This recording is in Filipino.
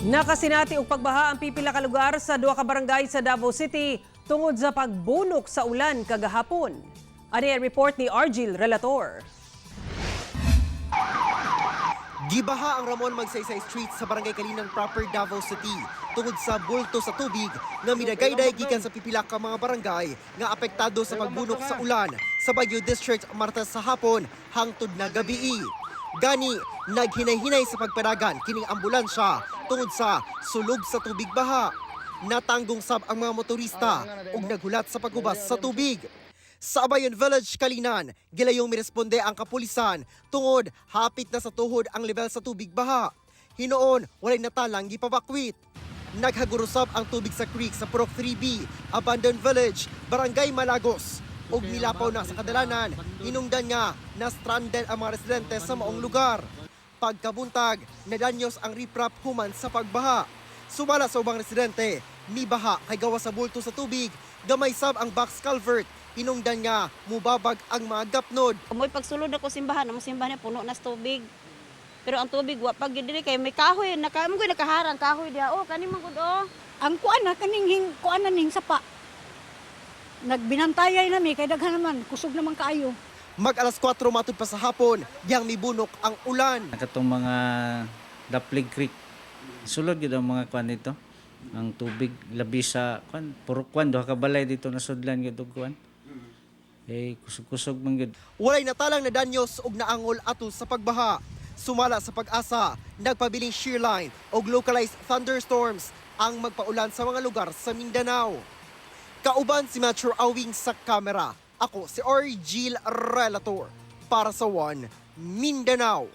Nakasinati og pagbaha ang pipila ka lugar sa duha ka barangay sa Davao City tungod sa pagbunok sa ulan kagahapon. Ani ang report ni Argil Relator. Gibaha ang Ramon Magsaysay Street sa Barangay Kalinang proper Davao City tungod sa bulto sa tubig nga midagayday gikan sa pipila ka mga barangay nga apektado sa pagbunok sa ulan sa Baguio District Martes sa hapon hangtod na gabii. Gani, naghinay-hinay sa pagpadagan kining ambulansya tungod sa sulog sa tubig baha. Natanggong sab ang mga motorista ug naghulat sa pagubas sa tubig. Sa Abayon Village, Kalinan, gilayong miresponde ang kapulisan tungod hapit na sa tuhod ang level sa tubig baha. Hinoon, walay natalang gipabakwit. Naghagurusab ang tubig sa creek sa Purok 3B, Abandon Village, Barangay Malagos. Og nilapaw na sa kadalanan, hinungdan nga na stranded ang mga residente sa maong lugar. Pagkabuntag, nadanyos ang riprap human sa pagbaha. Sumala sa ubang residente, mibaha kay gawa sa bulto sa tubig, gamay sab ang box culvert. Hinungdan nga mubabag ang mga gapnod. Mo'y pagsulod ako simbahan, ang simbahan niya puno na sa tubig. Pero ang tubig wa pag dili kay may kahoy, nakaharang kahoy diha. Oh, kani man gud oh. Ang kuan na kaning kuan na ning sapa. Nagbinantayay nami kay daghan naman kusog naman kaayo. Mag alas 4 matud pa sa hapon, diyang mibunok ang ulan. Katong mga Daplig Creek, sulod yun ang mga kwan dito. Ang tubig labi sa kwan, puro kwan, doha ka balay dito na sudlan yun kwan. Eh, kusog-kusog man yun. Walay natalang na danyos og naangol atul sa pagbaha. Sumala sa pag-asa, nagpabiling shear line og localized thunderstorms ang magpaulan sa mga lugar sa Mindanao. Kauban si Metro Awing sa kamera. Ako si Argil Relator para sa One Mindanao.